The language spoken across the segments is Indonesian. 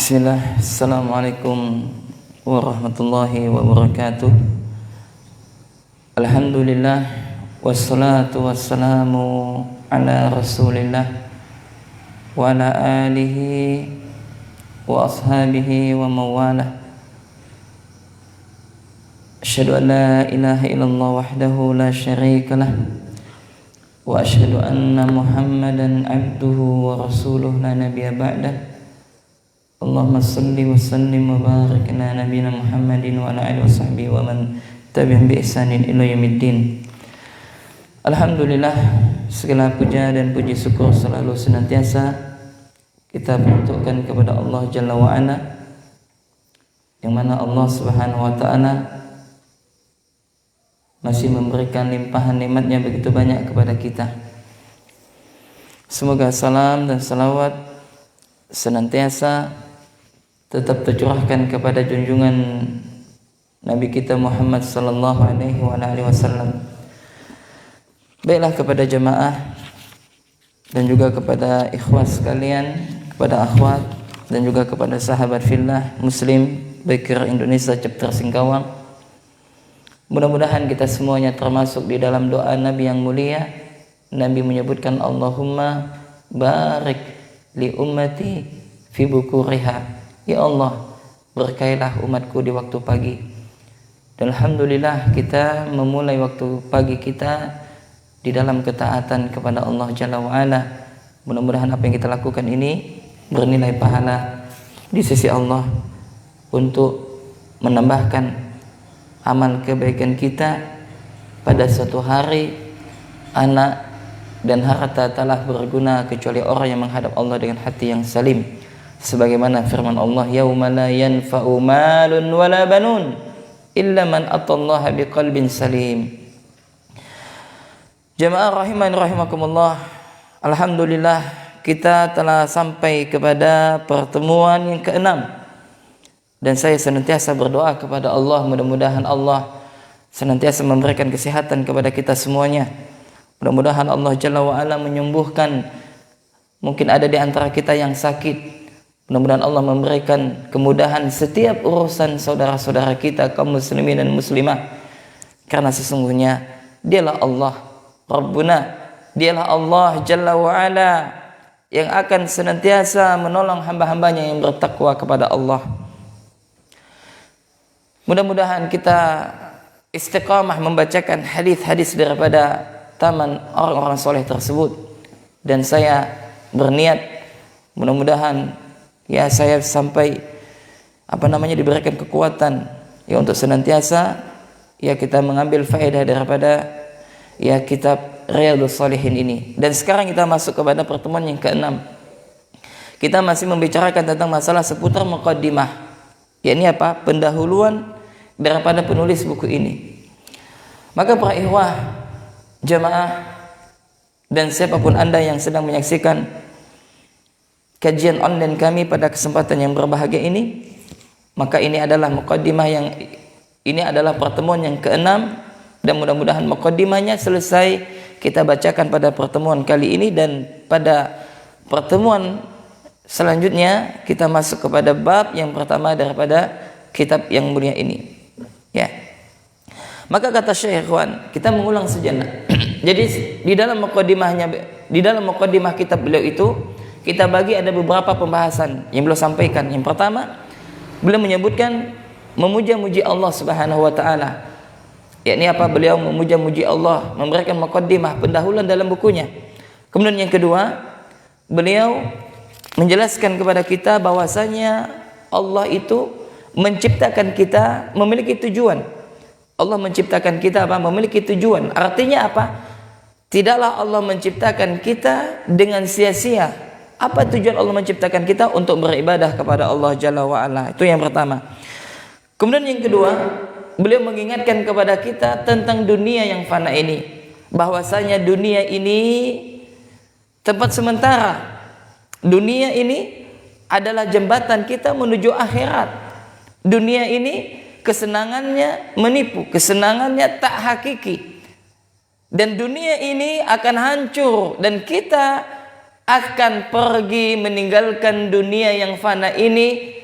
Bismillah, Assalamualaikum warahmatullahi wabarakatuh. Alhamdulillah, wassalatu wassalamu ala rasulillah wa ala alihi wa ashabihi wa mawalah. Asyhadu an la ilaha illallah wahdahu la syarika lah, wa asyhadu anna Muhammadan abduhu wa rasuluh la nabiyya ba'dah. Allahumma salli wa sallim wa barik ala nabiyina Muhammadin wa ala alihi wa sahbihi wa man tabi'ahum bi ihsanin ila yaumiddin. Alhamdulillah, segala puja dan puji syukur selalu senantiasa kita peruntukkan kepada Allah Jalla wa Ala, yang mana Allah Subhanahu wa taala masih memberikan limpahan nikmatnya begitu banyak kepada kita. Semoga salam dan salawat senantiasa tetap tercurahkan kepada junjungan Nabi kita Muhammad sallallahu alaihi wasallam. Baiklah kepada jemaah dan juga kepada ikhwah sekalian, kepada akhwat dan juga kepada sahabat fillah Muslim Baker Indonesia chapter Singkawang. Mudah-mudahan kita semuanya termasuk di dalam doa Nabi yang mulia. Nabi menyebutkan Allahumma barik li ummati fi bukuriha. Ya Allah, berkailah umatku di waktu pagi. Dan alhamdulillah kita memulai waktu pagi kita di dalam ketaatan kepada Allah Jalla wa Ala. Mudah-mudahan apa yang kita lakukan ini bernilai pahala di sisi Allah untuk menambahkan amal kebaikan kita pada suatu hari. Anak dan harta telah berguna kecuali orang yang menghadap Allah dengan hati yang salim. Sebagaimana firman Allah, yauma la yanfa'u malun wala banun illa man atallaha biqalbin salim. Jemaah rahiman rahimakumullah, alhamdulillah kita telah sampai kepada pertemuan yang ke-6, dan saya senantiasa berdoa kepada Allah, mudah-mudahan Allah senantiasa memberikan kesehatan kepada kita semuanya. Mudah-mudahan Allah Jalla wa Ala menyembuhkan, mungkin ada di antara kita yang sakit. Mudah-mudahan Allah memberikan kemudahan setiap urusan saudara-saudara kita kaum muslimin dan muslimah, karena sesungguhnya dialah Allah Rabbuna, dialah Allah Jalla wa Ala yang akan senantiasa menolong hamba-hambanya yang bertakwa kepada Allah. Mudah-mudahan kita istiqamah membacakan hadis-hadis daripada taman orang-orang soleh tersebut, dan saya berniat mudah-mudahan saya sampai diberikan kekuatan untuk senantiasa kita mengambil faedah daripada kitab Riyadhus Shalihin ini. Dan sekarang kita masuk kepada pertemuan yang ke-6. Kita masih membicarakan tentang masalah seputar muqaddimah, yakni pendahuluan daripada penulis buku ini. Maka para ikhwah, jamaah dan siapapun Anda yang sedang menyaksikan kajian online kami pada kesempatan yang berbahagia ini, maka ini adalah muqaddimah ini adalah pertemuan yang ke-6, dan mudah-mudahan muqaddimahnya selesai kita bacakan pada pertemuan kali ini, dan pada pertemuan selanjutnya kita masuk kepada bab yang pertama daripada kitab yang mulia ini. Maka kata Syekh Ikhwan, kita mengulang sejenak. Jadi di dalam muqaddimah kitab beliau itu kita bagi ada beberapa pembahasan yang beliau sampaikan. Yang pertama, beliau menyebutkan memuja-muji Allah Subhanahu wa taala. Yakni beliau memuja-muji Allah, memberikan muqaddimah, pendahuluan dalam bukunya. Kemudian yang kedua, beliau menjelaskan kepada kita bahwasanya Allah itu menciptakan kita memiliki tujuan. Allah menciptakan kita memiliki tujuan. Artinya tidaklah Allah menciptakan kita dengan sia-sia. Apa tujuan Allah menciptakan kita? Untuk beribadah kepada Allah Jalla wa Ala. Itu yang pertama. Kemudian yang kedua, beliau mengingatkan kepada kita tentang dunia yang fana ini, bahwasanya dunia ini tempat sementara. Dunia ini adalah jembatan kita menuju akhirat. Dunia ini kesenangannya menipu, kesenangannya tak hakiki. Dan dunia ini akan hancur, dan kita akan pergi meninggalkan dunia yang fana ini,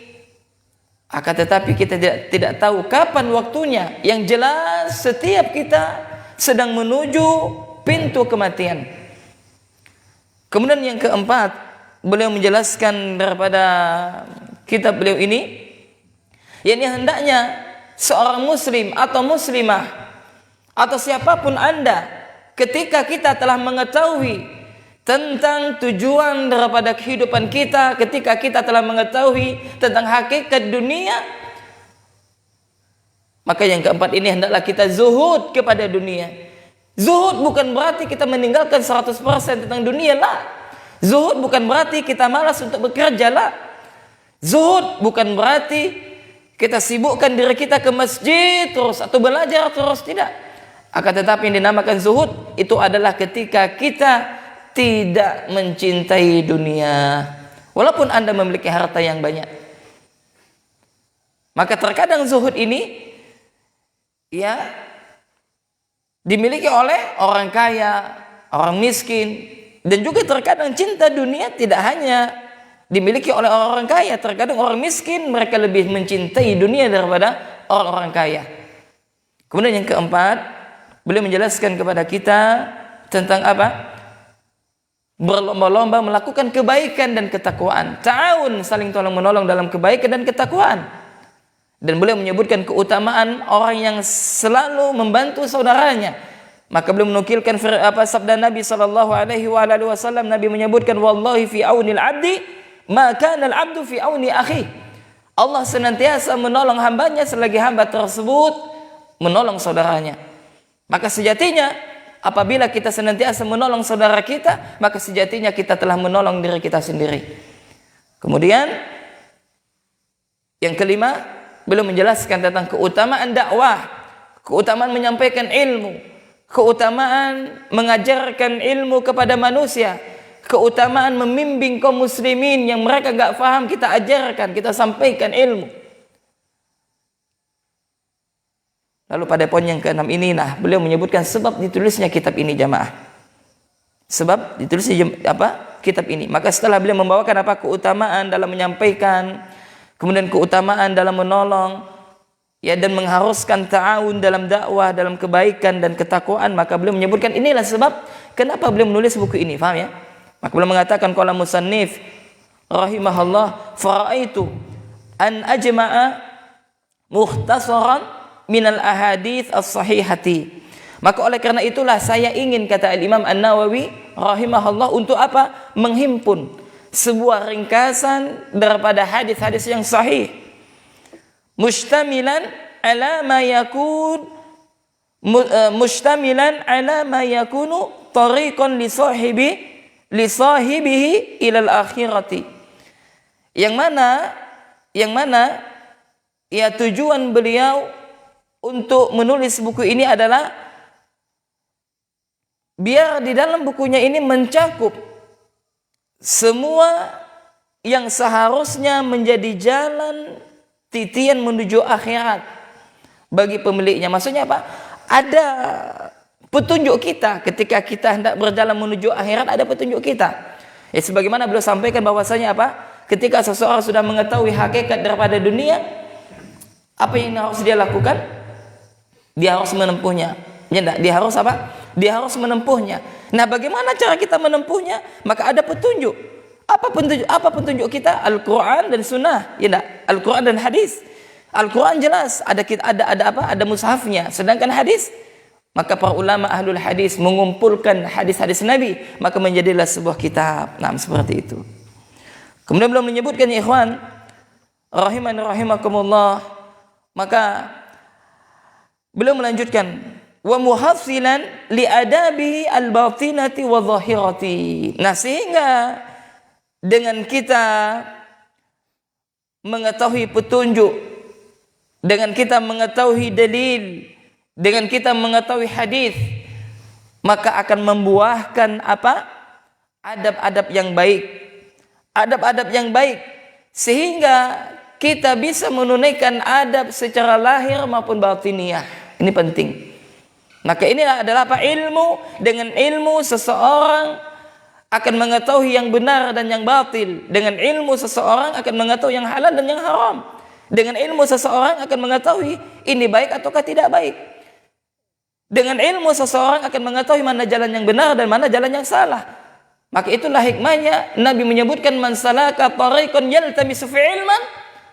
akan tetapi kita tidak tahu kapan waktunya. Yang jelas setiap kita sedang menuju pintu kematian. Kemudian yang keempat, beliau menjelaskan daripada kitab beliau ini, yakni hendaknya seorang muslim atau muslimah atau siapapun Anda, ketika kita telah mengetahui tentang tujuan daripada kehidupan kita, ketika kita telah mengetahui tentang hakikat dunia, maka yang keempat ini hendaklah kita zuhud kepada dunia. Zuhud bukan berarti kita meninggalkan 100% tentang dunia lah. Zuhud bukan berarti kita malas untuk bekerja lah. Zuhud bukan berarti kita sibukkan diri kita ke masjid terus atau belajar terus, tidak. Akan tetapi yang dinamakan zuhud itu adalah ketika kita tidak mencintai dunia, walaupun Anda memiliki harta yang banyak. Maka terkadang zuhud ini ya dimiliki oleh orang kaya, orang miskin, dan juga terkadang cinta dunia tidak hanya dimiliki oleh orang kaya. Terkadang orang miskin mereka lebih mencintai dunia daripada orang-orang kaya. Kemudian yang keempat, beliau menjelaskan kepada kita tentang apa? Berlomba-lomba melakukan kebaikan dan ketakwaan. Ta'awun, saling tolong menolong dalam kebaikan dan ketakwaan. Dan beliau menyebutkan keutamaan orang yang selalu membantu saudaranya. Maka beliau menukilkan sabda Nabi SAW. Nabi menyebutkan, wallahi fi aunil abdi ma kana al-abdu fi auni akhi. Allah senantiasa menolong hambanya selagi hamba tersebut menolong saudaranya. Maka sejatinya apabila kita senantiasa menolong saudara kita, maka sejatinya kita telah menolong diri kita sendiri. Kemudian yang kelima, beliau menjelaskan tentang keutamaan dakwah, keutamaan menyampaikan ilmu, keutamaan mengajarkan ilmu kepada manusia, keutamaan membimbing kaum muslimin yang mereka gak paham, kita ajarkan, kita sampaikan ilmu. Lalu pada poin yang keenam ini, beliau menyebutkan sebab ditulisnya kitab ini, jamaah. Sebab ditulisnya kitab ini. Maka setelah beliau membawakan keutamaan dalam menyampaikan, kemudian keutamaan dalam menolong, ya, dan mengharuskan ta'awun dalam dakwah, dalam kebaikan dan ketakwaan, maka beliau menyebutkan inilah sebab kenapa beliau menulis buku ini, paham ya? Maka beliau mengatakan, qala musannif rahimahullah, faraitu an ajma'a mukhtasaran minal ahadits as-sahihati. Maka oleh karena itulah saya ingin, kata Al-Imam An-Nawawi rahimahullah, untuk apa? Menghimpun sebuah ringkasan daripada hadis-hadis yang sahih, mustamilan ala ma yakunu tariqan li sahibihi ilal akhirati. Yang mana ya tujuan beliau untuk menulis buku ini adalah biar di dalam bukunya ini mencakup semua yang seharusnya menjadi jalan titian menuju akhirat bagi pemiliknya. Maksudnya apa? Ada petunjuk kita ketika kita hendak berjalan menuju akhirat, ada petunjuk kita. Ya, sebagaimana beliau sampaikan bahwasanya apa? Ketika seseorang sudah mengetahui hakikat daripada dunia, apa yang harus dia lakukan? Dia harus menempuhnya. Ya, dia harus apa? Dia harus menempuhnya. Nah, bagaimana cara kita menempuhnya? Maka ada petunjuk. Apa petunjuk kita? Al-Quran dan Sunnah. Ya, Al-Quran dan hadis. Al-Quran jelas ada apa? Ada mushafnya. Sedangkan hadis, maka para ulama ahlul hadis mengumpulkan hadis-hadis Nabi, maka menjadilah sebuah kitab. Nah, seperti itu. Kemudian belum menyebutkan, ya ikhwan rahimakumullah, maka beliau melanjutkan, wa muhassilan li adabi al-batinati wa zahirati. Nah, sehingga dengan kita mengetahui petunjuk, dengan kita mengetahui dalil, dengan kita mengetahui hadis, maka akan membuahkan apa? Adab-adab yang baik. Adab-adab yang baik, sehingga kita bisa menunaikan adab secara lahir maupun batiniah. Ini penting. Maka ini adalah apa? Ilmu. Dengan ilmu seseorang akan mengetahui yang benar dan yang batil. Dengan ilmu seseorang akan mengetahui yang halal dan yang haram. Dengan ilmu seseorang akan mengetahui ini baik ataukah tidak baik. Dengan ilmu seseorang akan mengetahui mana jalan yang benar dan mana jalan yang salah. Maka itulah hikmahnya Nabi menyebutkan man salaka tariqan yaltamisu fi ilman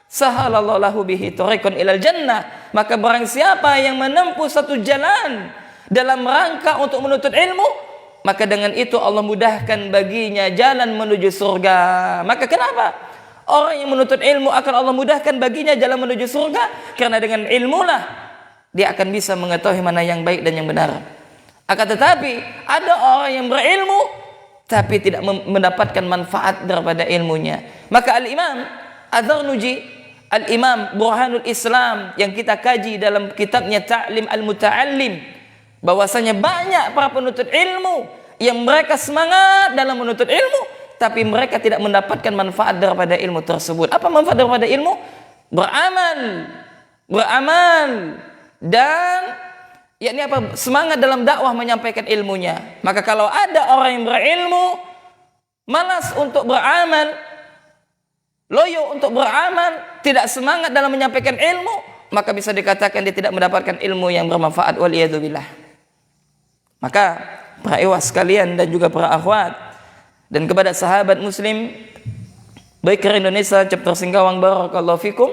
sahalallahu lahu bihi tariqan ilal jannah. Maka barang siapa yang menempuh satu jalan dalam rangka untuk menuntut ilmu, maka dengan itu Allah mudahkan baginya jalan menuju surga. Maka kenapa orang yang menuntut ilmu akan Allah mudahkan baginya jalan menuju surga? Karena dengan ilmulah dia akan bisa mengetahui mana yang baik dan yang benar. Akan tetapi ada orang yang berilmu tapi tidak mendapatkan manfaat daripada ilmunya. Maka Al-Imam Adz-Dzarnuji, Al-Imam Burhanul Islam yang kita kaji dalam kitabnya Ta'lim Al-Muta'allim, bahwasanya banyak para penuntut ilmu yang mereka semangat dalam menuntut ilmu tapi mereka tidak mendapatkan manfaat daripada ilmu tersebut. Apa manfaat daripada ilmu? Beramal dan yakni apa? Semangat dalam dakwah menyampaikan ilmunya. Maka kalau ada orang yang berilmu malas untuk beramal, loyo untuk beramal, tidak semangat dalam menyampaikan ilmu, maka bisa dikatakan dia tidak mendapatkan ilmu yang bermanfaat. Waliyadzubillah. Maka para ikhwah sekalian dan juga para akhwat dan kepada sahabat muslim Baker Indonesia chapter Singkawang, barakallahu fikum,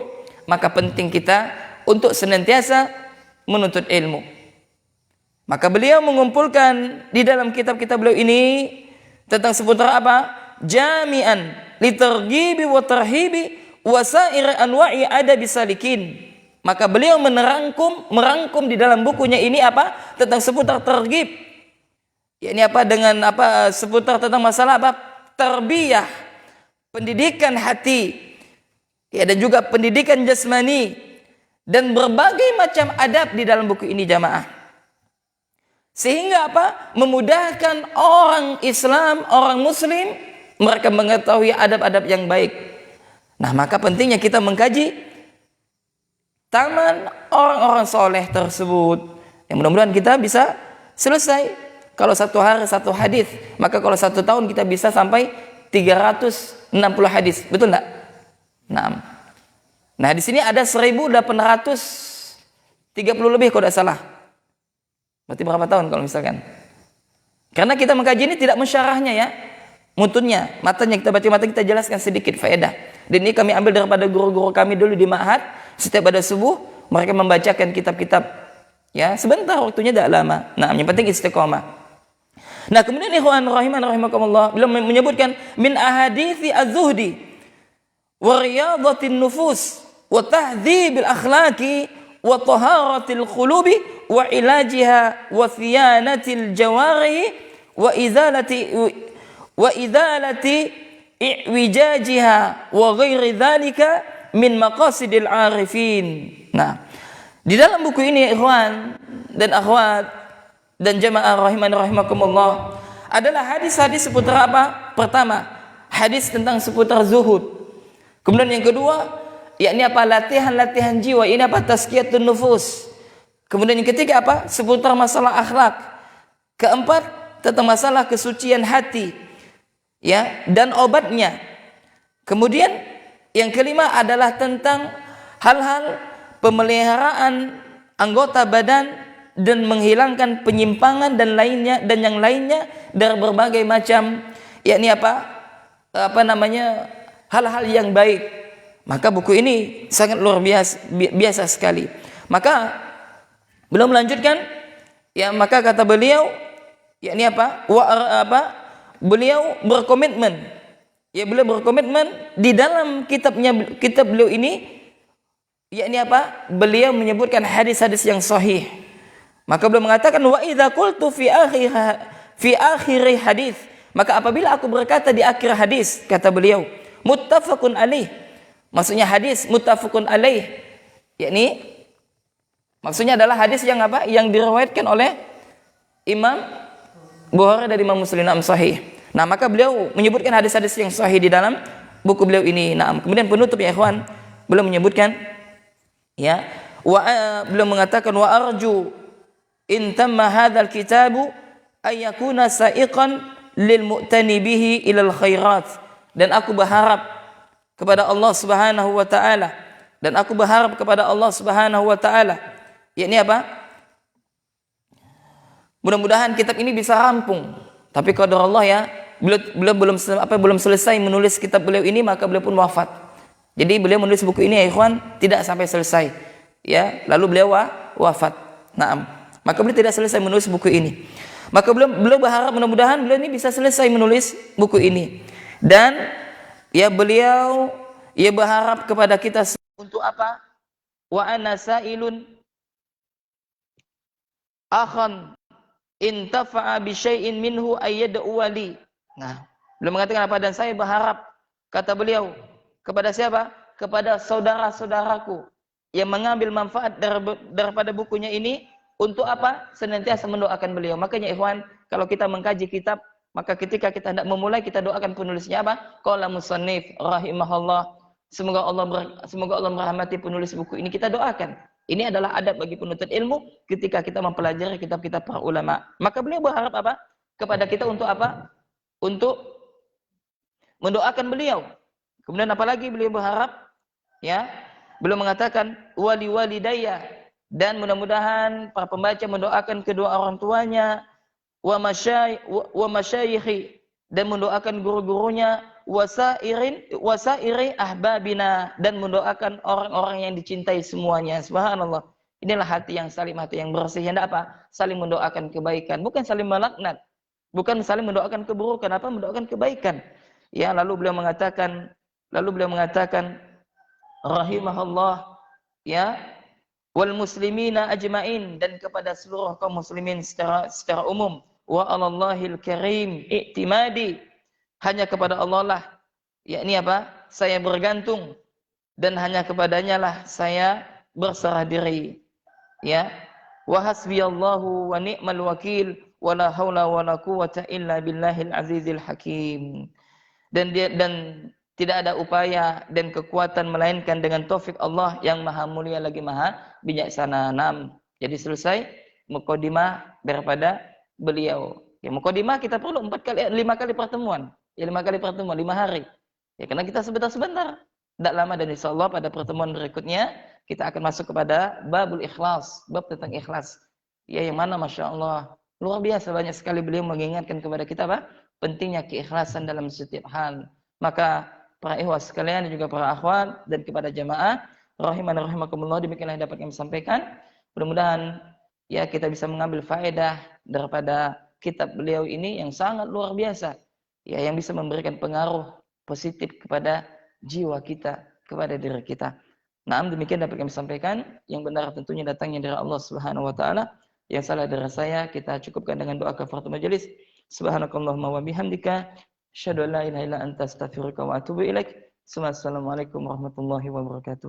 maka penting kita untuk senantiasa menuntut ilmu. Maka beliau mengumpulkan di dalam kitab-kitab beliau ini tentang seputar apa? Jami'an litarghibi wa tarhibi wasair anwa'i adabi salikin. Maka beliau merangkum di dalam bukunya ini apa? Tentang seputar targhib. Ini apa? Dengan apa? Seputar tentang masalah apa? Tarbiyah, pendidikan hati. Ya, dan juga pendidikan jasmani dan berbagai macam adab di dalam buku ini jamaah. Sehingga apa? Memudahkan orang Islam, orang muslim, mereka mengetahui adab-adab yang baik. Nah, maka pentingnya kita mengkaji taman orang-orang soleh tersebut. Yang mudah-mudahan kita bisa selesai. Kalau satu hari satu hadis, maka kalau satu tahun kita bisa sampai 360 hadis. Betul enggak? Nah, di sini ada 1830 lebih kalau tidak salah. Berarti berapa tahun kalau misalkan? Karena kita mengkaji ini tidak mensyarahnya ya, mutunnya, matanya kita baca, mata kita jelaskan sedikit faedah. Dan ini kami ambil daripada guru-guru kami dulu di Ma'had. Setiap pada subuh mereka membacakan kitab-kitab. Ya, sebentar waktunya tidak lama. Nah, yang penting istiqomah. Nah, kemudian ikhwan rahiman rahimakumullah, beliau menyebutkan min ahadithi az-zuhdi wa riyadatin nufus wa tahdhibil akhlaqi wa taharatil qulubi wa ilajiha wa thiyanatil jawarihi wa idalati i'wijajiha wa ghairi dhalika min maqasidil arifin. Nah, di dalam buku ini ikhwan dan akhwat dan jamaah rahiman rahimakumullah adalah hadis-hadis seputar apa? Pertama, hadis tentang seputar zuhud. Kemudian yang kedua, yakni apa? Latihan-latihan jiwa. Ini apa? Tazkiyatun nufus. Kemudian yang ketiga apa? Seputar masalah akhlak. Keempat, tentang masalah kesucian hati. Ya, dan obatnya. Kemudian yang kelima adalah tentang hal-hal pemeliharaan anggota badan dan menghilangkan penyimpangan dan lainnya dan yang lainnya dari berbagai macam yakni apa namanya hal-hal yang baik. Maka buku ini sangat luar biasa sekali. Maka belum melanjutkan ya, maka kata beliau yakni apa? Beliau berkomitmen. Ya, beliau berkomitmen di dalam kitab beliau ini yakni apa? Beliau menyebutkan hadis-hadis yang sahih. Maka beliau mengatakan wa idza qultu fi akhir hadis, maka apabila aku berkata di akhir hadis, kata beliau muttafaqun alaih, maksudnya hadis muttafaqun alaih, yakni maksudnya adalah hadis yang apa? Yang diriwayatkan oleh Imam Bukhari dari Imam Muslim, sahih. Nah, maka beliau menyebutkan hadis-hadis yang sahih di dalam buku beliau ini. Nah, kemudian penutup ya ikhwan, beliau menyebutkan ya, beliau mengatakan wa arju in tamma hadzal kitabu ay yakuna sa'iqan lil mu'tani bihi ilal khairat, dan aku berharap kepada Allah Subhanahu wa taala, dan aku berharap kepada Allah Subhanahu wa taala, yakni apa? Mudah-mudahan kitab ini bisa rampung. Tapi qadar Allah ya, beliau belum selesai menulis kitab beliau ini, maka beliau pun wafat. Jadi beliau menulis buku ini ya ikhwan tidak sampai selesai. Ya, lalu beliau wafat. Naam. Maka beliau tidak selesai menulis buku ini. Maka beliau berharap mudah-mudahan beliau ini bisa selesai menulis buku ini. Dan ya beliau berharap kepada kita untuk apa? Wa ana sa'ilun akhan intafa'a bi syai'in minhu ayyad'u wali. Nah, beliau mengatakan apa? Dan saya berharap, kata beliau, kepada siapa? Kepada saudara-saudaraku yang mengambil manfaat daripada bukunya ini untuk apa? Senantiasa mendoakan beliau. Makanya ikhwan, kalau kita mengkaji kitab, maka ketika kita hendak memulai, kita doakan penulisnya apa? Qala musannif rahimahullah. Semoga Allah merahmati penulis buku ini, kita doakan. Ini adalah adab bagi penuntut ilmu ketika kita mempelajari kitab-kitab para ulama. Maka beliau berharap apa? Kepada kita untuk apa? Untuk mendoakan beliau. Kemudian apalagi beliau berharap, ya, beliau mengatakan wali walidayya, dan mudah-mudahan para pembaca mendoakan kedua orang tuanya, wa masyayikhi, dan mendoakan guru-gurunya, wasairi ahbabina, dan mendoakan orang-orang yang dicintai semuanya. Subhanallah. Inilah hati yang salim, hati yang bersih. Yang apa? Saling mendoakan kebaikan, bukan saling melaknat, bukan saling mendoakan keburukan, apa? Mendoakan kebaikan. Ya, lalu beliau mengatakan rahimahullah, ya, wal muslimina ajmain, dan kepada seluruh kaum muslimin secara umum, wa 'alallahil karim i'timadi, hanya kepada Allah lah, yakni apa? Saya bergantung, dan hanya kepadanya lah saya berserah diri. Ya, wa hasbiyallahu wa ni'mal wakil, wala haula wala quwwata illa billahil azizil hakim. Dan tidak ada upaya dan kekuatan melainkan dengan taufik Allah yang maha mulia lagi maha bijaksana. Jadi selesai mukadimah daripada beliau. Ya, mukadimah kita perlu 5 kali pertemuan. Ya, 5 kali pertemuan, 5 hari. Ya, karena kita sebentar-sebentar, tidak lama, dan insyaallah pada pertemuan berikutnya kita akan masuk kepada babul ikhlas, bab tentang ikhlas. Ya, yang mana masya Allah luar biasa banyak sekali beliau mengingatkan kepada kita apa? Pentingnya keikhlasan dalam setiap hal. Maka para ikhwas sekalian dan juga para akhwat dan kepada jamaah rahiman rahimakumullah, demikianlah yang dapat kami sampaikan. Mudah-mudahan ya kita bisa mengambil faedah daripada kitab beliau ini yang sangat luar biasa. Ya, yang bisa memberikan pengaruh positif kepada jiwa kita, kepada diri kita. Demikian dapat kami sampaikan. Yang benar tentunya datangnya dari Allah Subhanahu wa taala. Yang salah dari saya kita cukupkan dengan doa kafaratul majelis. Subhanakallahumma wa bihamdika asyhadu an la ilaha illa anta astaghfiruka wa atubu ilaik. Assalamualaikum warahmatullahi wabarakatuh.